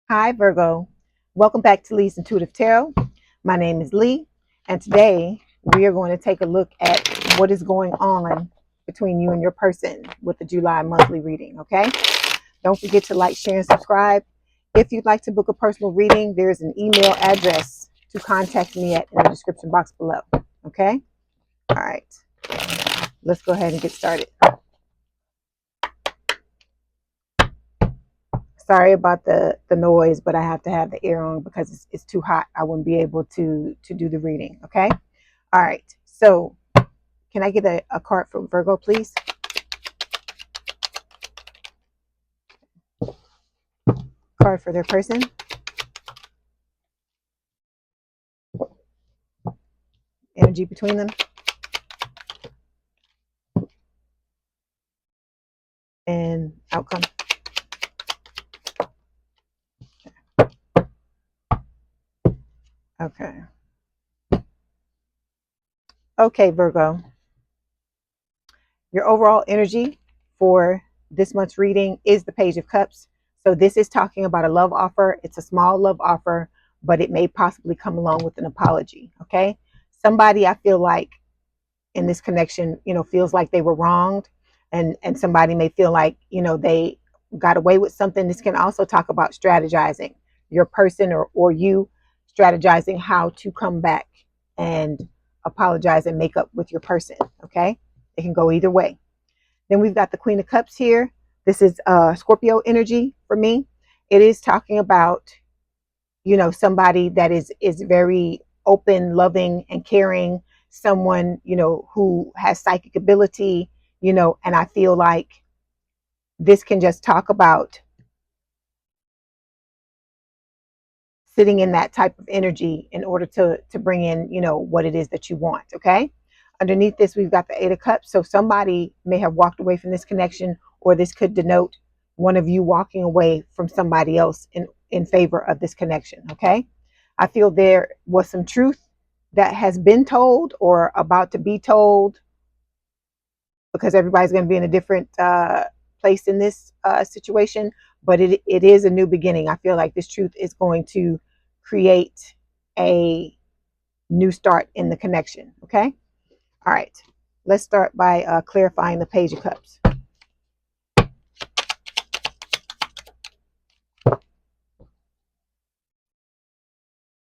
Hi, Virgo. Welcome back to Lee's Intuitive Tarot. My name is Leigh, and today we are going to take a look at what is going on between you and your person with the July monthly reading, okay? Don't forget to like, share, and subscribe. If you'd like to book a personal reading, there's an email address to contact me at in the description box below, okay? All right, let's go ahead and get started. Sorry about the noise, but I have to have the air on because it's too hot. I wouldn't be able to do the reading. Okay. All right. So can I get a card for Virgo, please? Card for their person. Energy between them. And outcome. Okay. Okay, Virgo. Your overall energy for this month's reading is the Page of Cups. So this is talking about a love offer. It's a small love offer, but it may possibly come along with an apology. Okay. Somebody I feel like in this connection, feels like they were wronged, and somebody may feel like, they got away with something. This can also talk about strategizing, your person or you strategizing how to come back and apologize and make up with your person. Okay. It can go either way. Then we've got the Queen of Cups here. This is Scorpio energy for me. It is talking about, somebody that is very open, loving, and caring, someone, who has psychic ability, and I feel like this can just talk about sitting in that type of energy in order to bring in, what it is that you want. Okay. Underneath this, we've got the Eight of Cups. So somebody may have walked away from this connection, or this could denote one of you walking away from somebody else in favor of this connection. Okay. I feel there was some truth that has been told or about to be told, because everybody's going to be in a different place in this situation. But it is a new beginning. I feel like this truth is going to create a new start in the connection. Okay. All right. Let's start by clarifying the Page of Cups.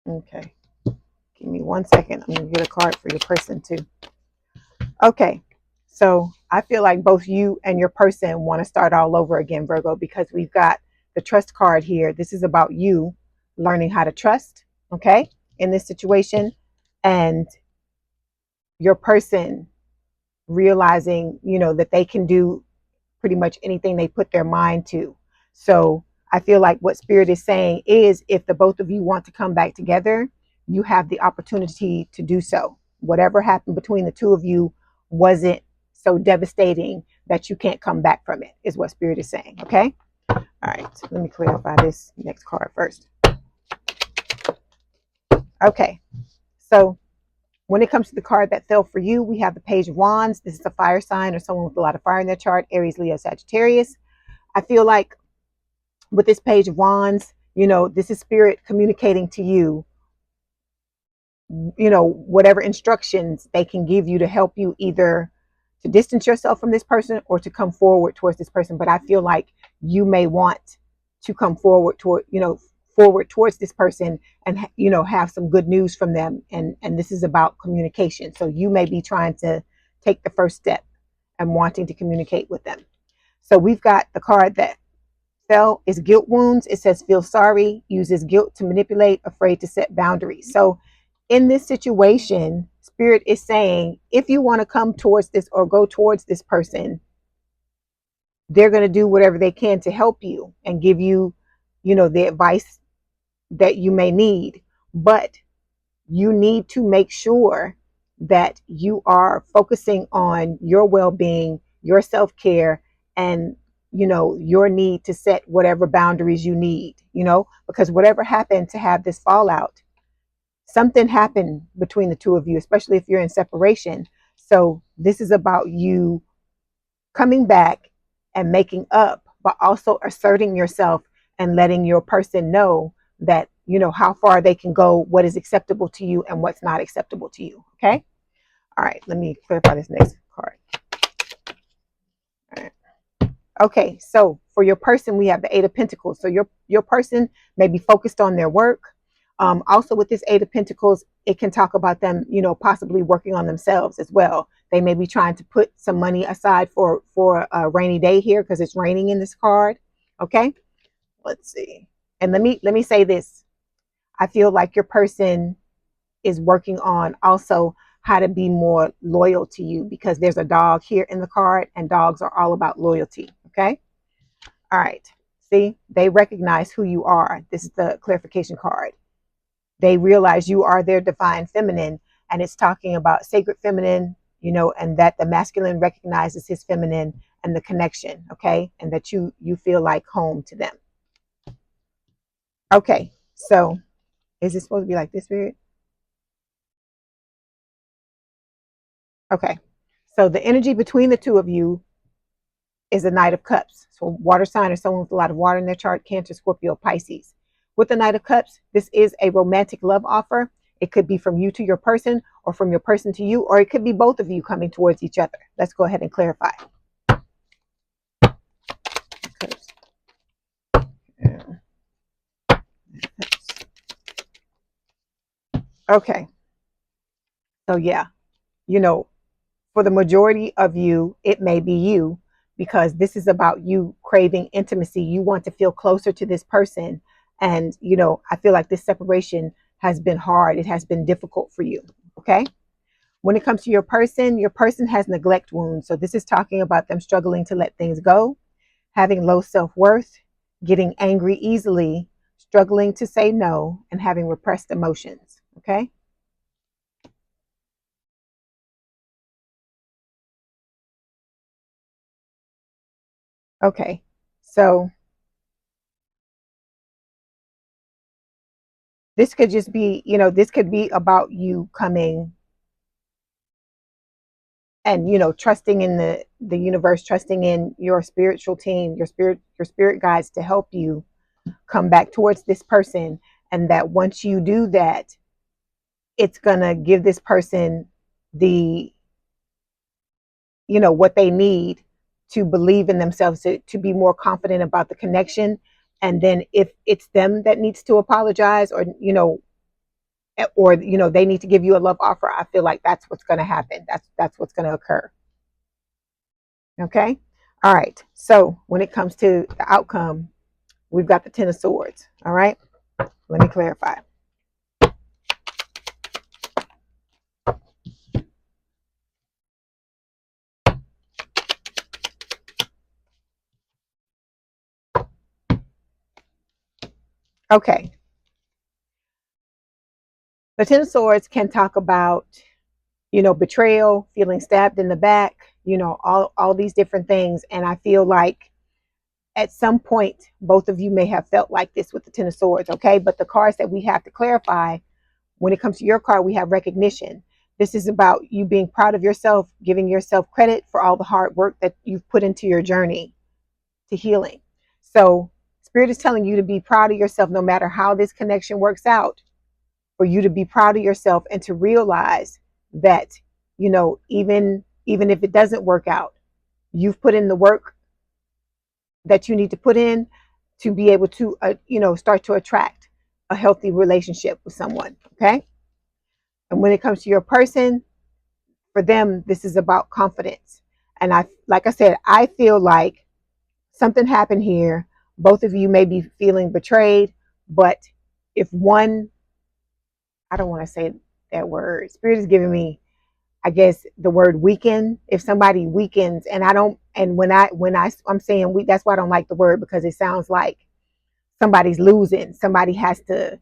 Okay. Give me 1 second. I'm going to get a card for your person too. Okay. So I feel like both you and your person want to start all over again, Virgo, because we've got the trust card here. This is about you learning how to trust, okay, in this situation, and your person realizing, that they can do pretty much anything they put their mind to. So I feel like what Spirit is saying is, if the both of you want to come back together, you have the opportunity to do so. Whatever happened between the two of you wasn't so devastating that you can't come back from it, is what Spirit is saying. Okay. All right. Let me clarify this next card first. Okay. So when it comes to the card that fell for you, we have the Page of Wands. This is a fire sign or someone with a lot of fire in their chart: Aries, Leo, Sagittarius. I feel like with this Page of Wands, this is Spirit communicating to you, whatever instructions they can give you to help you either to distance yourself from this person or to come forward towards this person. But I feel like you may want to come forward forward towards this person and, have some good news from them. And this is about communication. So you may be trying to take the first step and wanting to communicate with them. So we've got the card that fell is guilt wounds. It says feel sorry, uses guilt to manipulate, afraid to set boundaries. So in this situation, Spirit is saying, if you want to come towards this or go towards this person, they're going to do whatever they can to help you and give you, the advice that you may need. But you need to make sure that you are focusing on your well-being, your self-care, and your need to set whatever boundaries you need, because whatever happened to have this fallout, something happened between the two of you, especially if you're in separation. So this is about you coming back and making up, but also asserting yourself and letting your person know that, you know, how far they can go, what is acceptable to you and what's not acceptable to you. Okay. All right. Let me clarify this next card. All right. Okay. So for your person, we have the Eight of Pentacles. So your person may be focused on their work. Also with this Eight of Pentacles, it can talk about them, you know, possibly working on themselves as well. They may be trying to put some money aside for a rainy day here because it's raining in this card. Okay. Let's see. And let me say this. I feel like your person is working on also how to be more loyal to you, because there's a dog here in the card and dogs are all about loyalty. Okay. All right. See, they recognize who you are. This is the clarification card. They realize you are their divine feminine, and it's talking about sacred feminine, you know, and that the masculine recognizes his feminine and the connection. Okay. And that you feel like home to them. Okay. So is it supposed to be like this, Spirit? Okay. So the energy between the two of you is the Knight of Cups. So water sign or someone with a lot of water in their chart, Cancer, Scorpio, Pisces. With the Knight of Cups, this is a romantic love offer. It could be from you to your person or from your person to you, or it could be both of you coming towards each other. Let's go ahead and clarify. Okay. So yeah, you know, for the majority of you, it may be you, because this is about you craving intimacy. You want to feel closer to this person. And, you know, I feel like this separation has been hard. It has been difficult for you. Okay. When it comes to your person has neglect wounds. So this is talking about them struggling to let things go, having low self-worth, getting angry easily, struggling to say no, and having repressed emotions. Okay. Okay. So this could just be, you know, this could be about you coming and, you know, trusting in the universe, trusting in your spiritual team, your spirit guides to help you come back towards this person. And that once you do that, it's gonna give this person the, you know, what they need to believe in themselves, to be more confident about the connection. And then if it's them that needs to apologize, or, you know, they need to give you a love offer, I feel like that's what's going to happen. That's what's going to occur. Okay. All right. So when it comes to the outcome, we've got the Ten of Swords. All right. Let me clarify. Okay. The Ten of Swords can talk about, you know, betrayal, feeling stabbed in the back, you know, all these different things. And I feel like at some point, both of you may have felt like this with the Ten of Swords. Okay. But the cards that we have to clarify, when it comes to your card, we have recognition. This is about you being proud of yourself, giving yourself credit for all the hard work that you've put into your journey to healing. So Spirit is telling you to be proud of yourself, no matter how this connection works out, for you to be proud of yourself and to realize that, you know, even if it doesn't work out, you've put in the work that you need to put in to be able to, you know, start to attract a healthy relationship with someone. Okay. And when it comes to your person, for them, this is about confidence. And like I said, I feel like something happened here. Both of you may be feeling betrayed, but if one, I don't want to say that word. Spirit is giving me, I guess, the word weaken. If somebody weakens, and I don't, and I'm saying weak, that's why I don't like the word, because it sounds like somebody's losing. Somebody has to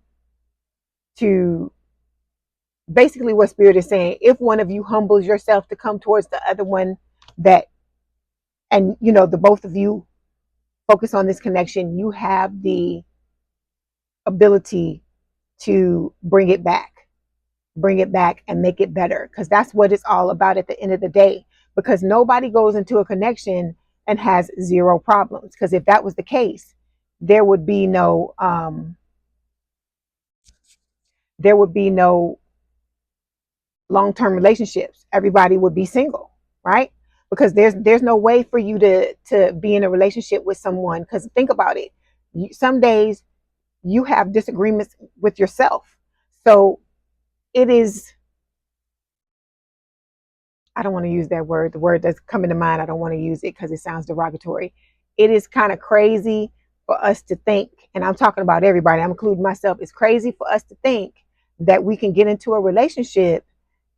basically what Spirit is saying. If one of you humbles yourself to come towards the other one, that, and you know, the both of you focus on this connection, you have the ability to bring it back and make it better, because that's what it's all about at the end of the day. Because nobody goes into a connection and has zero problems, because if that was the case, there would be no long-term relationships. Everybody would be single, right? Because there's no way for you to be in a relationship with someone. Because think about it, some days you have disagreements with yourself. So it is, I don't want to use that word. The word that's coming to mind, I don't want to use it because it sounds derogatory. It is kind of crazy for us to think, and I'm talking about everybody, I'm including myself. It's crazy for us to think that we can get into a relationship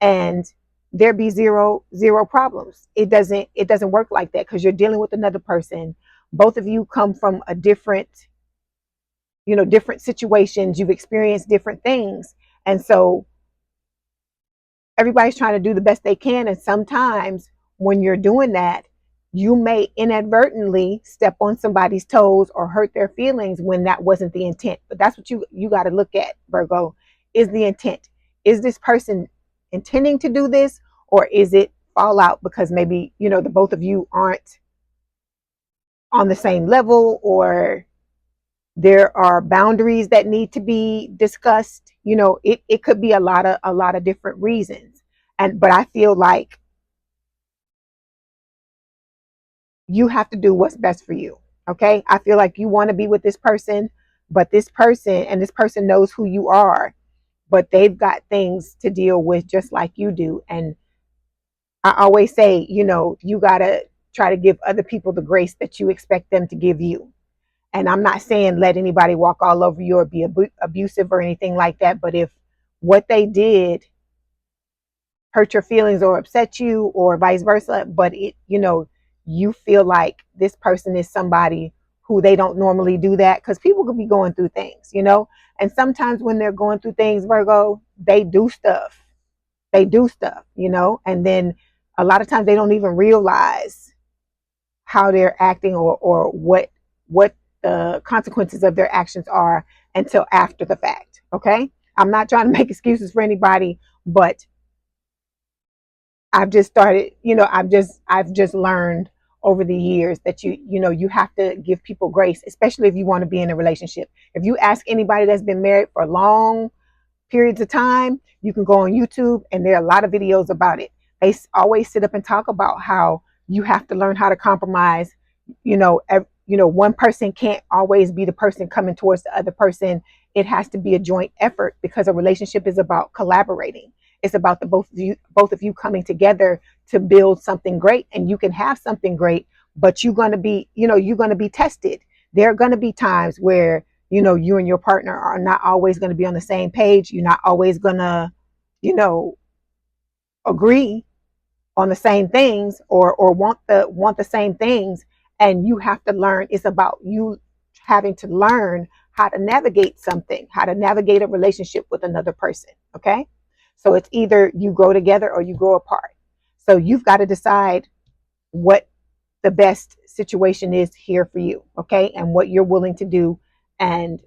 and there be zero problems. It doesn't work like that, because you're dealing with another person. Both of you come from a different, different situations. You've experienced different things. And so everybody's trying to do the best they can. And sometimes when you're doing that, you may inadvertently step on somebody's toes or hurt their feelings when that wasn't the intent. But that's what you got to look at, Virgo, is the intent. Is this person intending to do this, or is it fallout because maybe, the both of you aren't on the same level, or there are boundaries that need to be discussed. It could be a lot of different reasons. But I feel like you have to do what's best for you. Okay. I feel like you want to be with this person, but this person knows who you are, but they've got things to deal with just like you do. And I always say, you got to try to give other people the grace that you expect them to give you. And I'm not saying let anybody walk all over you or be abusive or anything like that. But if what they did hurt your feelings or upset you, or vice versa, but you feel like this person is somebody who they don't normally do that, because people could be going through things, and sometimes when they're going through things, Virgo, they do stuff, and then a lot of times they don't even realize how they're acting, or what the consequences of their actions are until after the fact. Okay. I'm not trying to make excuses for anybody, but I've just started, I've just learned over the years that you have to give people grace, especially if you want to be in a relationship. If you ask anybody that's been married for long periods of time, you can go on YouTube and there are a lot of videos about it. They always sit up and talk about how you have to learn how to compromise. One person can't always be the person coming towards the other person. It has to be a joint effort, because a relationship is about collaborating. It's about the both of you coming together to build something great. And you can have something great, but you're going to be tested. There are going to be times where, you and your partner are not always going to be on the same page. You're not always going to, agree on the same things, or want the same things. And you have to learn. It's about you having to learn how to navigate a relationship with another person. Okay. So it's either you grow together or you grow apart. So you've got to decide what the best situation is here for you. Okay. And what you're willing to do, and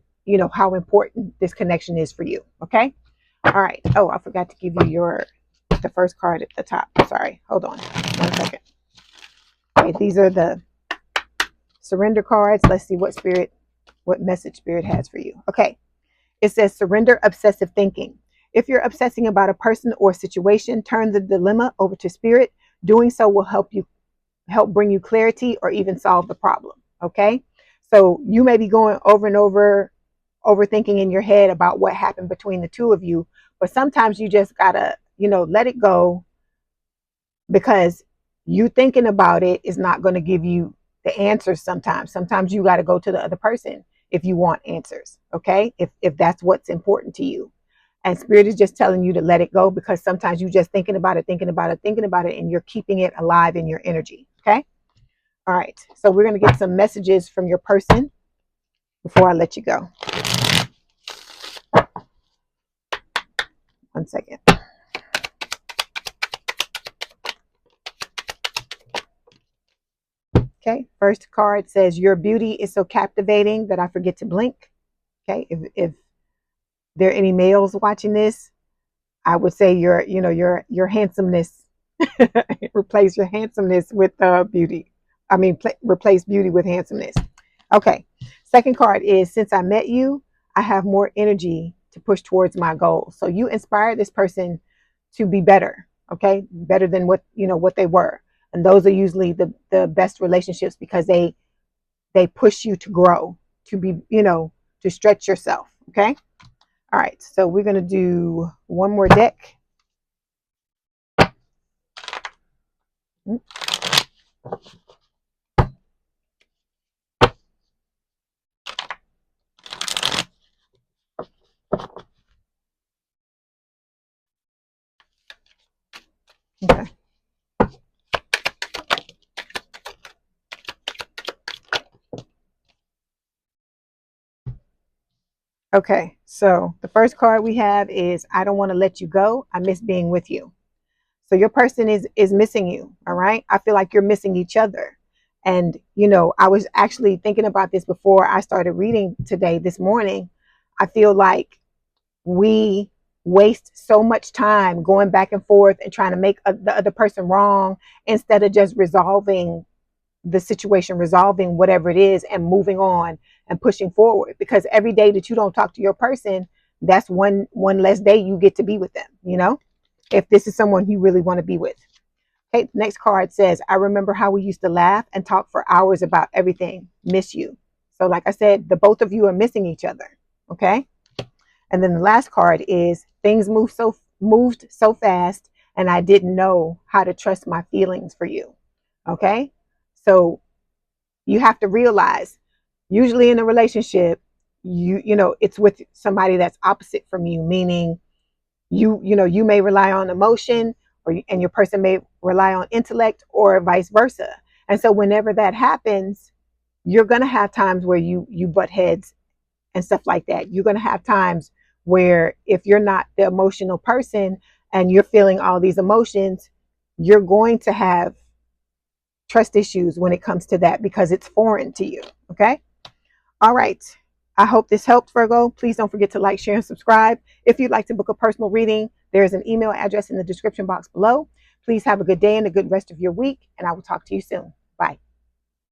how important this connection is for you. Okay. All right. Oh, I forgot to give you the first card at the top. Sorry. Hold on 1 second. Okay. These are the surrender cards. Let's see what message Spirit has for you. Okay. It says surrender obsessive thinking. If you're obsessing about a person or situation, turn the dilemma over to Spirit. Doing so will help bring you clarity, or even solve the problem. Okay. So you may be going over and over, overthinking in your head about what happened between the two of you. But sometimes you just gotta, let it go, because you thinking about it is not going to give you the answers. Sometimes you got to go to the other person if you want answers. Okay. If that's what's important to you. And Spirit is just telling you to let it go, because sometimes you just thinking about it, and you're keeping it alive in your energy. Okay. All right. So we're going to get some messages from your person before I let you go. 1 second. Okay. First card says, your beauty is so captivating that I forget to blink. Okay. If there are any males watching this, I would say your handsomeness, replace your handsomeness with beauty. Replace beauty with handsomeness. Okay. Second card is, since I met you, I have more energy to push towards my goals. So you inspire this person to be better, okay? Better than what, what they were. And those are usually the best relationships, because they push you to grow, to be, to stretch yourself, okay? All right, so we're going to do one more deck. Okay. Okay, so the first card we have is, I don't want to let you go. I miss being with you. So your person is missing you, all right? I feel like you're missing each other. And, I was actually thinking about this before I started reading today, this morning. I feel like we waste so much time going back and forth and trying to make the other person wrong, instead of just resolving the situation, resolving whatever it is, and moving on and pushing forward. Because every day that you don't talk to your person, that's one less day you get to be with them, if this is someone you really want to be with. Okay, next card says, I remember how we used to laugh and talk for hours about everything. Miss you. So like I said, the both of you are missing each other. Okay. And then the last card is, things moved so fast, and I didn't know how to trust my feelings for you. Okay. So you have to realize, usually in a relationship, it's with somebody that's opposite from you, meaning you may rely on emotion, and your person may rely on intellect, or vice versa. And so whenever that happens, you're going to have times where you butt heads and stuff like that. You're going to have times where, if you're not the emotional person and you're feeling all these emotions, you're going to have trust issues when it comes to that, because it's foreign to you. Okay. All right. I hope this helped, Virgo. Please don't forget to like, share, and subscribe. If you'd like to book a personal reading, there's an email address in the description box below. Please have a good day and a good rest of your week, and I will talk to you soon.